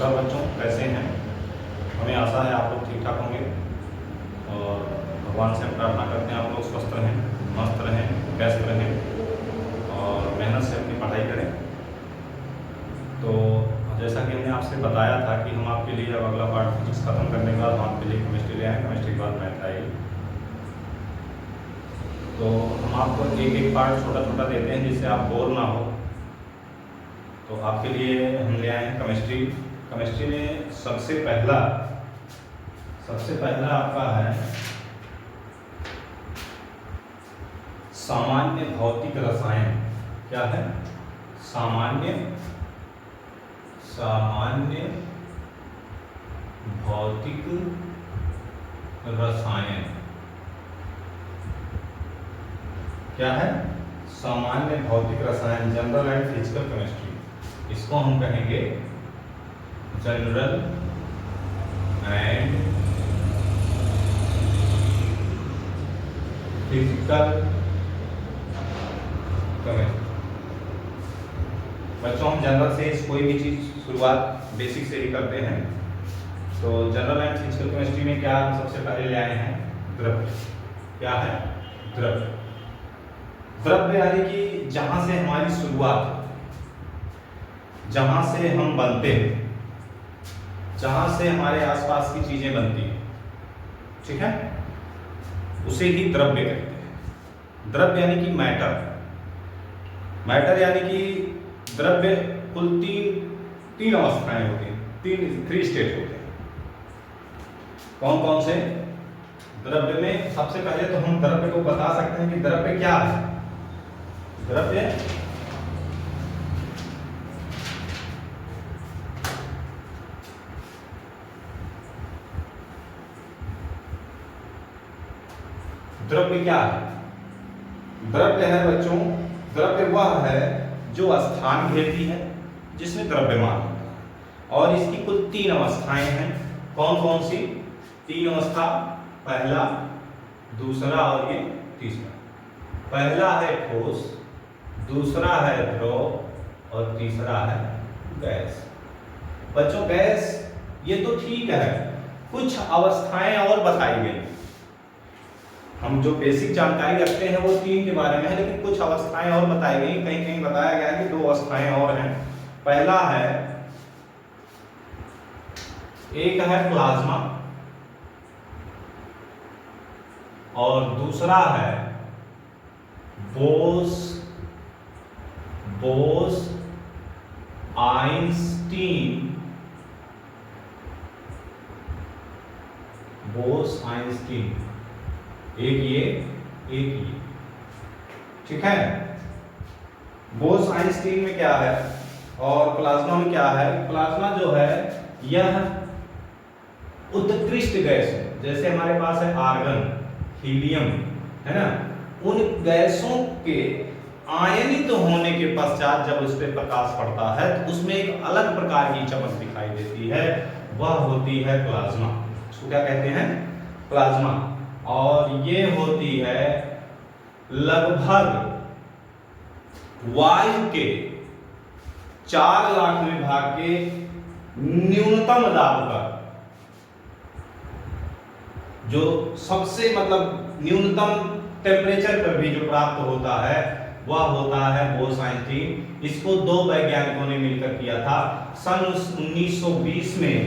नमस्कार बच्चों, कैसे हैं। हमें आशा है आप लोग ठीक ठाक होंगे और भगवान से हम प्रार्थना करते हैं आप लोग स्वस्थ रहें, मस्त रहें, व्यस्त रहें और मेहनत से अपनी पढ़ाई करें। तो जैसा कि हमने आपसे बताया था कि हम आपके लिए अब अगला पार्ट फिजिक्स खत्म करने के बाद हम आपके लिए केमिस्ट्री ले आए, केमिस्ट्री के बाद मैथ आएगी। तो हम आपको एक एक पार्ट छोटा छोटा देते हैं जिससे आप बोर ना हो। तो आपके लिए हम ले आए हैं केमिस्ट्री। केमिस्ट्री में सबसे पहला आपका है सामान्य भौतिक रसायन। क्या है? सामान्य भौतिक रसायन। क्या है? सामान्य भौतिक रसायन, जनरल एंड फिजिकल केमिस्ट्री। इसको हम कहेंगे जनरल एंड फिजिकल केमिस्ट्री। बच्चों, हम जनरल से कोई भी चीज शुरुआत बेसिक से ही करते हैं। तो जनरल एंड फिजिकल केमिस्ट्री में क्या हम सबसे पहले ले आए हैं? द्रव्य। क्या है? द्रव्य। द्रव्य यानी कि जहां से हमारी शुरुआत, जहां से हम बनते हैं, जहां से हमारे आसपास की चीजें बनती हैं, ठीक है, उसे ही द्रव्य कहते हैं। द्रव्य यानी कि मैटर यानी कि द्रव्य कुल तीन अवस्थाएं होती हैं, थ्री स्टेट होते हैं। कौन कौन से? द्रव्य में सबसे पहले तो हम द्रव्य को बता सकते हैं कि द्रव्य क्या है। द्रव्य क्या है? द्रव्य है बच्चों, द्रव्य वह है जो स्थान घेरती है, जिसमें द्रव्यमान होता है। और इसकी कुल तीन अवस्थाएं हैं। कौन कौन सी तीन अवस्था? पहला, दूसरा और ये तीसरा। पहला है ठोस, दूसरा है द्रव और तीसरा है गैस। बच्चों, गैस ये तो ठीक है, कुछ अवस्थाएं और बताई गई। हम जो बेसिक जानकारी रखते हैं वो तीन के बारे में है, लेकिन कुछ अवस्थाएं और बताई गई। कहीं कहीं बताया गया है कि दो अवस्थाएं और हैं। पहला है, एक है प्लाज्मा और दूसरा है बोस आइंस्टीन। एक ये, ठीक है। बोस आइंस्टीन में क्या है और प्लाज्मा में क्या है? प्लाज्मा जो है यह उत्कृष्ट गैस है। जैसे हमारे पास है आर्गन, हीलियम, है ना, उन गैसों के आयनित होने के पश्चात जब उस पर प्रकाश पड़ता है तो उसमें एक अलग प्रकार की चमक दिखाई देती है, वह होती है प्लाज्मा। उसको क्या कहते हैं? प्लाज्मा। और ये होती है लगभग वायु के 4 लाखवें भाग के न्यूनतम दाब पर, जो सबसे मतलब न्यूनतम टेम्परेचर पर भी जो प्राप्त होता है वह होता है बोस आइंस्टीन। इसको दो वैज्ञानिकों ने मिलकर किया था। सन 1920 में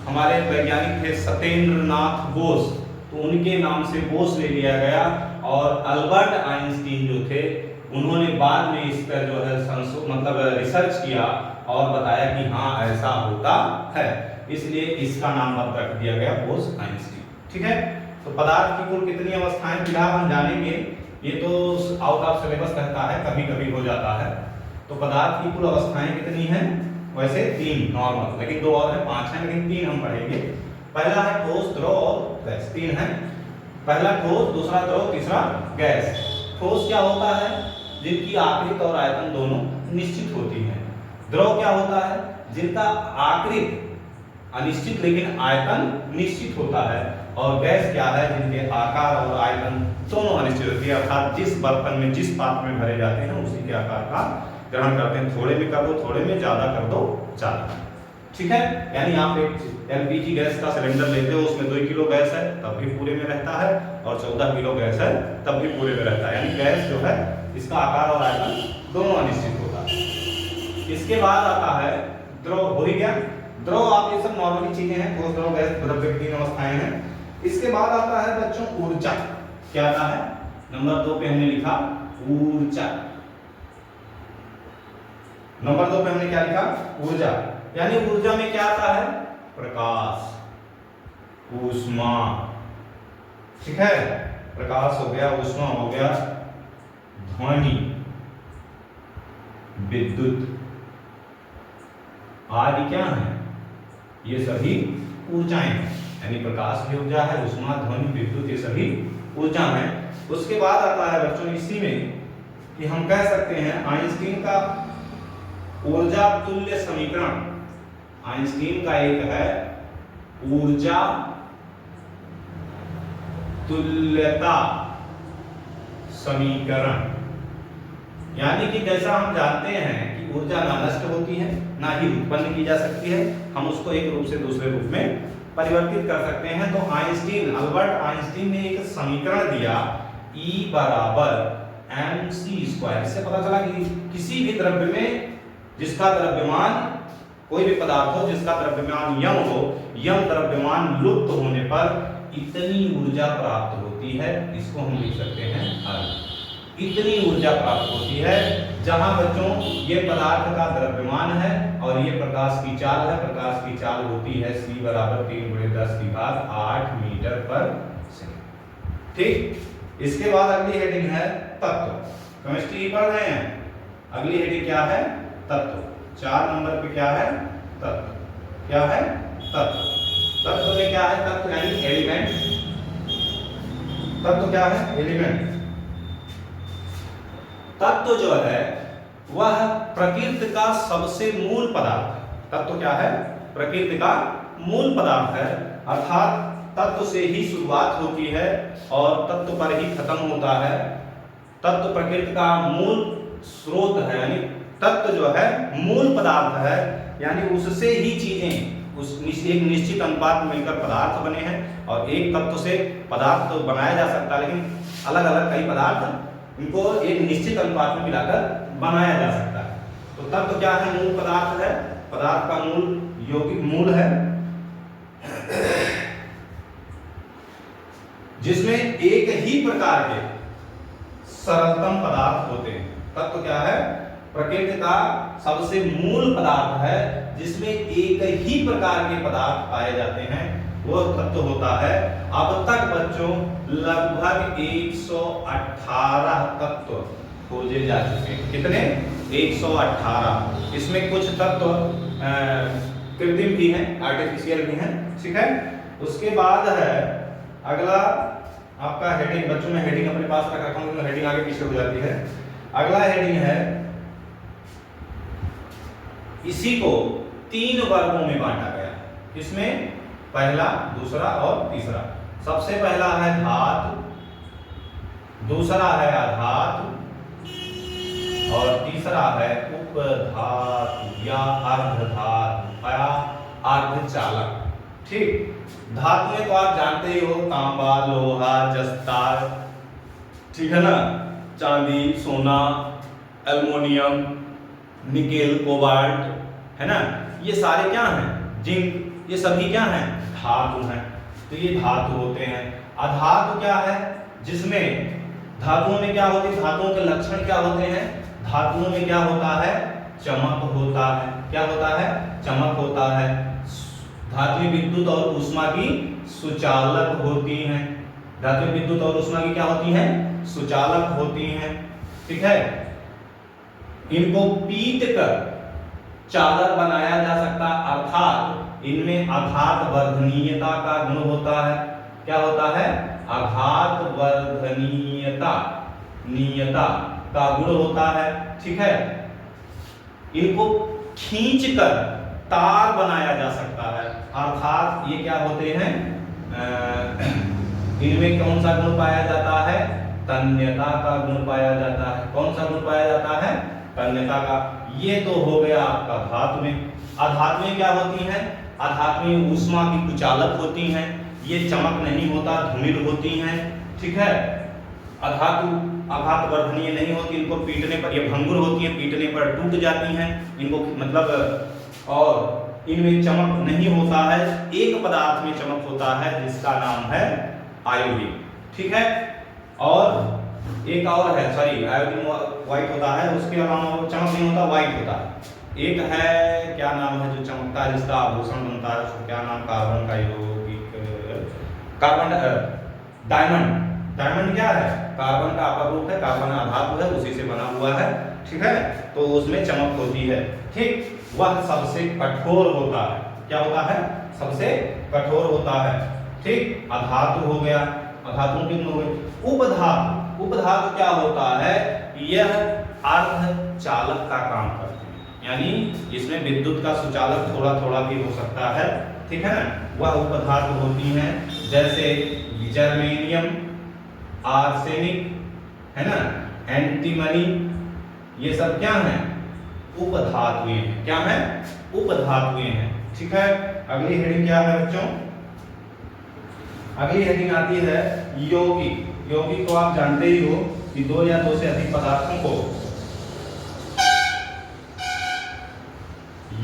हमारे वैज्ञानिक थे सत्येंद्र नाथ बोस, तो उनके नाम से बोस ले लिया गया। और अल्बर्ट आइंस्टीन जो थे उन्होंने बाद में इस पर जो है मतलब रिसर्च किया और बताया कि हाँ ऐसा होता है, इसलिए इसका नाम रख दिया गया बोस आइंस्टीन। ठीक है। तो पदार्थ की कुल कितनी अवस्थाएं फिलहाल हम जानेंगे, ये तो आउट ऑफ सिलेबस रहता है, कभी कभी हो जाता है। तो पदार्थ की कुल अवस्थाएं कितनी हैं? वैसे 3 नॉर्मल, लेकिन 2 और हैं, 5 हैं, लेकिन 3 हम पढ़ेंगे। पहला है ठोस, द्रव और गैस। 3 है। पहला ठोस, दूसरा द्रव, तीसरा गैस। ठोस क्या होता है? जिनकी आकृति और आयतन दोनों निश्चित होती है। द्रव क्या होता है? जिनका आकृति अनिश्चित लेकिन आयतन निश्चित होता है। और गैस क्या है? जिनके आकार और आयतन दोनों अनिश्चित होती है, अर्थात जिस बर्तन में, जिस पात्र में भरे जाते हैं उसी के आकार का ग्रहण करते हैं। थोड़े में कर दो थोड़े में, ज्यादा कर दो ज्यादा। ठीक है, यानी आप एक एलपीजी गैस का सिलेंडर लेते हो, उसमें 2 किलो गैस है तब भी पूरे में रहता है, और 14 किलो गैस है तब भी पूरे में रहता है, यानी गैस जो है इसका आकार और आयतन दोनों अनिश्चित होता है। इसके बाद आता है द्रव, हो ही गया द्रव, आप ये सब नॉर्मली चीजें हैं, ठोस द्रव गैस द्रव्य की 3 अवस्थाएं हैं। इसके बाद आता है बच्चों ऊर्जा, क्या आता है, नंबर 2 पे हमने लिखा ऊर्जा, नंबर 2 पे हमने क्या लिखा, ऊर्जा, यानी ऊर्जा में क्या आता है, प्रकाश, ऊष्मा, ठीक है, प्रकाश हो गया, ऊष्मा हो गया, ध्वनि, विद्युत आदि क्या है, ये सभी ऊर्जाएं हैं, यानी प्रकाश भी ऊर्जा है, ऊष्मा, ध्वनि, विद्युत ये सभी ऊर्जा है। उसके बाद आता है बच्चों इसी में कि हम कह सकते हैं आइंस्टीन का ऊर्जा तुल्य समीकरण, आइंस्टीन का एक है ऊर्जा तुल्यता समीकरण, यानी कि जैसा हम जानते हैं कि ऊर्जा ना नष्ट होती है ना ही उत्पन्न की जा सकती है, हम उसको एक रूप से दूसरे रूप में परिवर्तित कर सकते हैं। तो आइंस्टीन, अल्बर्ट आइंस्टीन ने एक समीकरण दिया E बराबर mc², इससे पता चला कि किसी भी द्रव्य में जिसका द्रव्यमान, कोई भी पदार्थ हो जिसका द्रव्यमान यम हो, यम द्रव्यमान लुप्त होने पर इतनी ऊर्जा प्राप्त होती है, इसको हम लिख सकते हैं I। इतनी ऊर्जा प्राप्त होती है, जहां बच्चों ये पदार्थ का द्रव्यमान है और ये प्रकाश की चाल है, प्रकाश की चाल होती है c बराबर 3×10⁸ मीटर पर सेकंड, ठीक। इसके बाद अगली हेडिंग है तत्व, केमिस्ट्री पढ़ रहे हैं, अगली हेडिंग क्या है, तत्व, 4 नंबर पे क्या है, तत्व, क्या है, तत्व, तत्व में क्या है, तत्व यानी एलिमेंट, तत्व क्या है, एलिमेंट, तत्व जो है वह प्रकृति का सबसे मूल पदार्थ है, तत्व क्या है, प्रकृति का मूल पदार्थ है, अर्थात तत्व से ही शुरुआत होती है और तत्व पर ही खत्म होता है, तत्व प्रकृति का मूल स्रोत है, यानी तत्व जो है मूल पदार्थ है, यानी उससे ही चीजें उस एक निश्चित अनुपात में मिलकर पदार्थ बने हैं, और एक तत्व से पदार्थ तो बनाया जा सकता है, लेकिन अलग अलग कई पदार्थ इनको एक निश्चित अनुपात में मिलाकर बनाया जा सकता है। तो तत्व क्या है, मूल पदार्थ है, पदार्थ का मूल यौगिक मूल है, जिसमें एक ही प्रकार के सरलतम पदार्थ होते हैं। तत्व क्या है, प्रकृति का सबसे मूल पदार्थ है, जिसमें एक ही प्रकार के पदार्थ पाए जाते हैं, वो तत्व होता है। अब तक बच्चों लगभग 118 तत्व खोजे जा चुके हैं, कितने, 118, इसमें कुछ तत्व कृत्रिम भी हैं, आर्टिफिशियल भी हैं, ठीक है। उसके बाद है अगला आपका हेडिंग, बच्चों में हेडिंग अपने पास रख रखा हूं, हेडिंग आगे पीछे हो जाती है। अगला हेडिंग है, इसी को 3 वर्गों में बांटा गया, इसमें पहला, दूसरा और तीसरा। सबसे पहला है धातु, दूसरा है अधातु, और तीसरा है उपधातु या अर्धधातु या अर्धचालक, ठीक। धातु में तो आप जानते ही हो, तांबा, लोहा, जस्ता, ठीक है ना, चांदी, सोना, एल्युमिनियम, निकेल, कोबाल्ट, है ना, ये सारे क्या हैं, जिंक, ये सभी क्या हैं, धातु हैं। तो ये धातु होते हैं। अधातु क्या है, जिसमें धातुओं में क्या होती है, धातुओं के लक्षण क्या होते हैं, धातुओं में क्या होता है, चमक होता है, क्या होता है, चमक होता है। धातु विद्युत और ऊष्मा की सुचालक होती हैं, धातु विद्युत और ऊष्मा की क्या होती हैं, सुचालक होती हैं, ठीक है। इनको पीट कर चादर बनाया जा सकता, अर्थात इनमें आघात वर्धनीयता का गुण होता है, क्या होता है, आघात वर्धनीयता का गुण होता है, ठीक है। इनको खींचकर तार बनाया जा सकता है, अर्थात ये क्या होते हैं, इनमें कौन सा गुण पाया जाता है, तन्यता का गुण पाया जाता है। कौन सा गुण पाया जाता है, तन्यता का। ये तो हो गया आपका धातु में। अधातु में क्या होती हैं? अधातु में ऊष्मा की कुचालक होती हैं, ये चमक नहीं होता, धूमिल होती हैं, ठीक है। अधातु आघात वर्धनीय नहीं होती, इनको पीटने पर ये भंगुर होती हैं, पीटने पर टूट जाती हैं, इनको मतलब और इनमें चमक नहीं होता है। एक पदार्थ में चमक होता है जिसका नाम है आयोडीन, ठीक है। और एक और है, सॉरी, आयोडीन व्हाइट होता है, उसके अलावा वो चमक नहीं होता, व्हाइट होता है। एक है, क्या नाम है जो चमकता है, जिसका आभूषण बनता है, उसको क्या नाम, कार्बन का यौगिक, कार्बन, डायमंड। डायमंड क्या है? कार्बन का अपर रूप है, कार्बन आधातु है, उसी से बना हुआ है, ठीक है। तो उसमें चमक होती है, ठीक। वह सबसे कठोर होता है, क्या होता है? सबसे कठोर होता है, ठीक। अधातु हो गया, अधातु कितने हो गए? उपधातु, उपधातु क्या होता है? यह अर्धचालक का काम करते हैं, यानी इसमें विद्युत का सुचालक थोड़ा थोड़ा भी हो सकता है, ठीक है ना। वह उपधातु होती हैं, जैसे जर्मेनियम, आर्सेनिक, है ना, एंटीमनी, ये सब क्या है? उपधातुएं हैं। क्या है? उपधातुएं हैं, ठीक है। अगली हेडिंग क्या है बच्चों? अगली हेडिंग आती है यौगिक। यौगिक को आप जानते ही हो कि दो या दो से अधिक पदार्थों को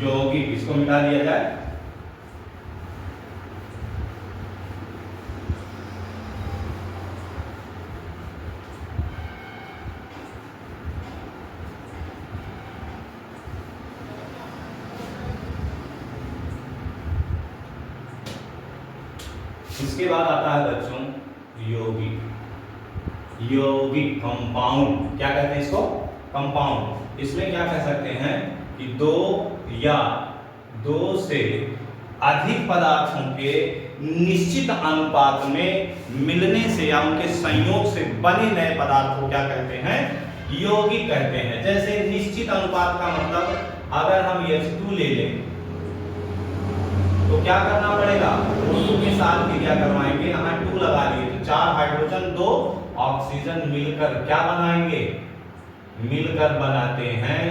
यौगिक, इसको मिला दिया जाए, इसके बाद आता है बच्चों यौगिक। यौगिक कंपाउंड, क्या कहते हैं इसको? कंपाउंड। इसमें क्या कह सकते हैं कि दो या दो से अधिक पदार्थों के निश्चित अनुपात में मिलने से या उनके संयोग से बने नए पदार्थ को क्या कहते हैं? यौगिक कहते हैं। जैसे निश्चित अनुपात का मतलब, अगर हम H2 ले लें तो क्या करना पड़ेगा? O2 के साथ क्रिया करवाएंगे, यहाँ 2 लगा दिए तो 4 हाइड्रोजन 2 ऑक्सीजन मिलकर क्या बनाएंगे? मिलकर बनाते हैं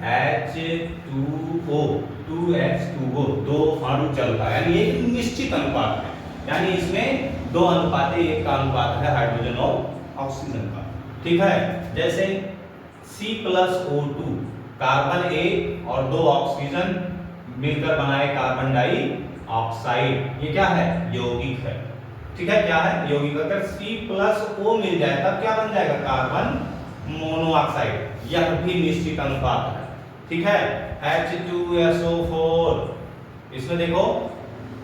H2O, 2H2O, 2 अणु चलता है, यानी एक निश्चित अनुपात है, यानी इसमें 2 अनुपात 1 का अनुपात है हाइड्रोजन और ऑक्सीजन का, ठीक है। जैसे C+O2, कार्बन 1 और 2 ऑक्सीजन मिलकर बनाए कार्बन डाइऑक्साइड, ये क्या है? यौगिक है, ठीक है। क्या है? यौगिक। अगर C+O मिल जाए तब क्या बन जाएगा? Carbon monoxide. यह भी निश्चित अनुपात है, ठीक है। H2SO4, इसमें देखो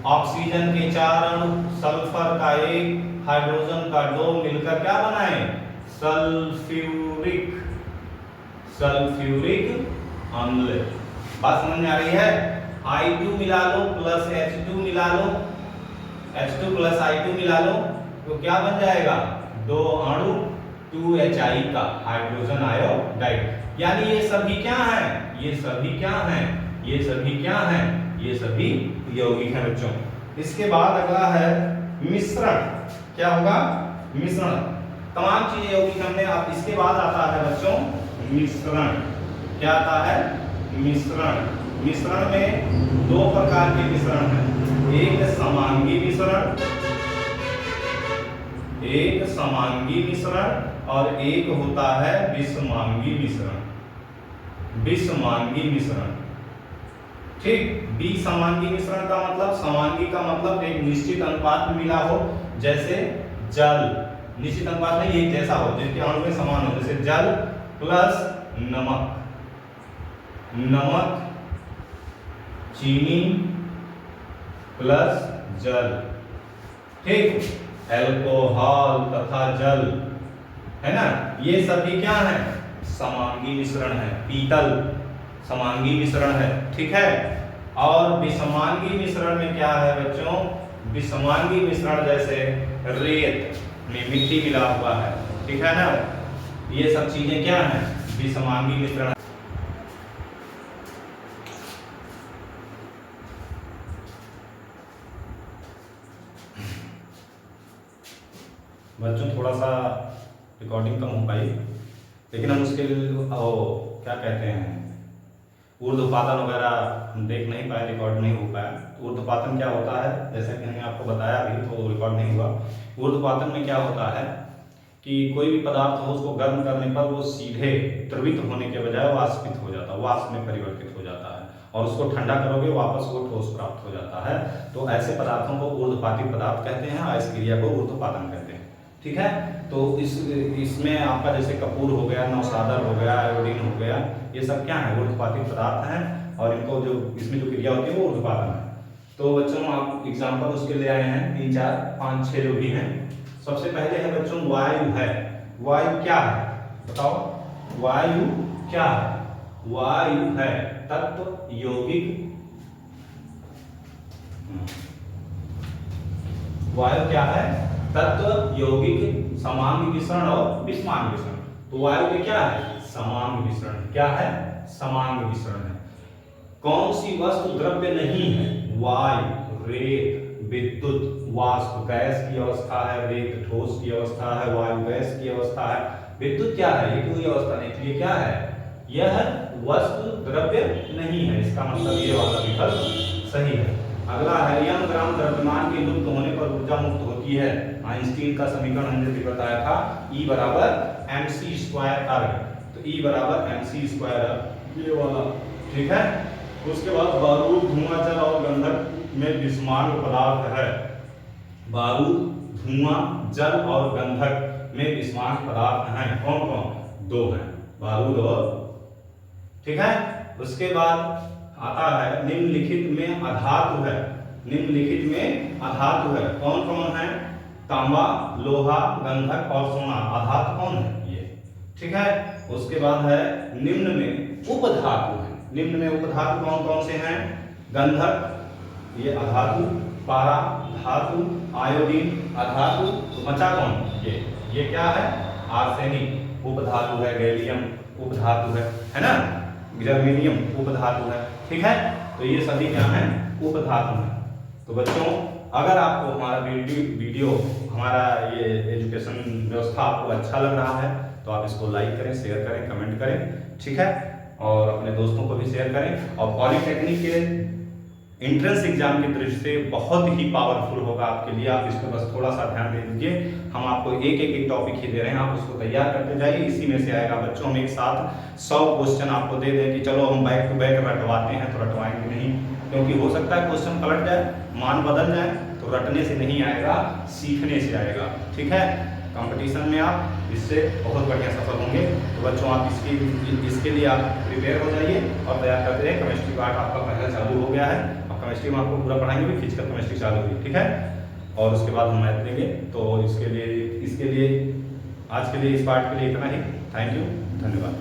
ऑक्सीजन के 4 अणु, सल्फर का 1, हाइड्रोजन का 2 मिलकर क्या बनाए? सल्फ्यूरिक, सल्फ्यूरिक अम्ल। बात समझ में आ रही है? I2 मिला लो प्लस H2 मिला लो, H2 प्लस I2 मिला लो तो क्या बन जाएगा? 2 अणु 2Hi का हाइड्रोजन आयोडाइड। यानी ये सभी क्या है? ये सभी क्या है? ये सभी क्या है? ये सभी यौगिक हैं बच्चों। इसके बाद अगला है मिश्रण। क्या होगा? मिश्रण। तमाम चीजें यौगिक हमने, अब इसके बाद आता है बच्चों मिश्रण। क्या आता है? मिश्रण। मिश्रण में 2 प्रकार के मिश्रण हैं, एक समांगी मिश्रण, एक समांगी मिश्रण और एक होता है विषमांगी मिश्रण। विषमांगी मिश्रण, ठीक। विषमांगी मिश्रण का मतलब, समांगी का मतलब एक निश्चित अनुपात में मिला हो, जैसे जल, निश्चित अनुपात में एक जैसा हो, जिसके अणु में समान हो, जैसे जल प्लस नमक, नमक चीनी प्लस जल, ठीक। अल्कोहल तथा जल, है ना, ये सभी क्या है? समांगी मिश्रण है। पीतल समांगी मिश्रण है, ठीक है। और विषमांगी मिश्रण में क्या है बच्चों? विषमांगी मिश्रण जैसे रेत में मिट्टी मिला हुआ है, ठीक है ना, ये सब चीजें क्या है? विषमांगी मिश्रण। बच्चों थोड़ा सा रिकॉर्डिंग कम हो पाई, लेकिन हम उसके क्या कहते हैं, ऊर्ध्वपातन वगैरह हम देख नहीं पाए, रिकॉर्ड नहीं हो पाया। तो ऊर्ध्वपातन क्या होता है, जैसा कि हमने आपको बताया अभी, तो रिकॉर्ड नहीं हुआ। ऊर्ध्वपातन में क्या होता है कि कोई भी पदार्थ हो, उसको गर्म करने पर वो सीधे द्रवित होने के बजाय वाष्पित हो जाता है, वाष्प में परिवर्तित हो जाता है, और उसको ठंडा करोगे वापस वो ठोस प्राप्त हो जाता है। तो ऐसे पदार्थों को ऊर्ध्वपाती पदार्थ कहते हैं, और इस क्रिया को ऊर्ध्वपातन कहते हैं। ठीक है, तो इसमें आपका जैसे कपूर हो गया, नौसादर हो गया, आयोडीन हो गया, ये सब क्या है, ऊर्ध्वपाती पदार्थ हैं, और इनको जो इसमें जो क्रिया होती है वो ऊर्ध्वपातन है। तो बच्चों आप एग्जाम्पल उसके ले आए हैं 3 4 5 6 जो भी हैं। सबसे पहले है बच्चों वायु है। वायु क्या है बताओ, वायु क्या है? वायु है तत्व यौगिक। वायु क्या है? तत्व यौगिक समांग विसरण और विषमांग विसरण। तो वायु में क्या है? समांग विसरण। क्या है? समांग विसरण है। कौन सी वस्तु द्रव्य नहीं है? वायु, रेत, विद्युत, वाष्प गैस की अवस्था है, रेत ठोस की अवस्था है, वायु गैस की अवस्था है, विद्युत क्या है? ये कोई अवस्था नहीं। ये क्या है? यह वस्तु द्रव्य नहीं है। इसका मतलब ये वाला विकल्प सही है। अगला है यम ग्राम द्रव्यमान के लुप्त होने पर ऊर्जा मुक्त होती है। आइंस्टीन का समीकरण हमने भी बताया था, E बराबर mc² अर्ग। तो E बराबर mc², ये वाला। ठीक है, उसके बाद बारूद, धुआं, जल और गंधक में विषमांग पदार्थ है। बारूद, धुआं, जल और गंधक में विषमांग पदार्थ हैं। कौन कौन? 2 हैं, बारूद और। ठीक है, उसके बाद आता है निम्नलिखित में अधातु है। निम्नलिखित में अधातु है, कौन कौन है? तांबा, लोहा, गंधक और सोना। अधातु कौन है? ये। ठीक है, उसके बाद है निम्न में उपधातु है। निम्न में उपधातु कौन कौन से हैं? गंधक, ये अधातु, पारा धातु, आयोडीन अधातु। तो बचा कौन? ये क्या है? आर्सेनिक उपधातु है, गैलियम उपधातु है ना, जर्मेनियम उपधातु है। ठीक है, तो ये सभी क्या हैं? उपधातु हैं। तो बच्चों अगर आपको हमारा वीडियो हमारा ये एजुकेशन व्यवस्था आपको अच्छा लग रहा है तो आप इसको लाइक करें, शेयर करें, कमेंट करें। ठीक है, और अपने दोस्तों को भी शेयर करें। और पॉलिटेक्निक के एंट्रेंस एग्जाम की दृष्टि से बहुत ही पावरफुल होगा आपके लिए। आप इस पर बस थोड़ा सा ध्यान दे दीजिए। हम आपको एक टॉपिक ही दे रहे हैं, आप उसको तैयार करते जाइए। इसी में से आएगा बच्चों, हम एक साथ 100 क्वेश्चन आपको दे दें कि चलो हम बैक टू बैक रटवाते हैं, तो रटवाएंगे नहीं, क्योंकि हो सकता है क्वेश्चन पलट जाए, मान बदल जाए। तो रटने से नहीं आएगा, सीखने से आएगा। ठीक है, कंपटीशन में आप इससे बहुत बढ़िया सफल होंगे। तो बच्चों आप इसके लिए आप प्रिपेयर हो जाइए और तैयार करते रहिए। केमिस्ट्री पार्ट आपका पहले चालू हो गया है, अब केमिस्ट्री में आपको पूरा पढ़ाएंगे भी, फिजिकल केमिस्ट्री चालू हुई। ठीक है, और उसके बाद हम मैथ देंगे। तो इसके लिए आज के लिए इस पार्ट के लिए इतना ही। थैंक यू, धन्यवाद।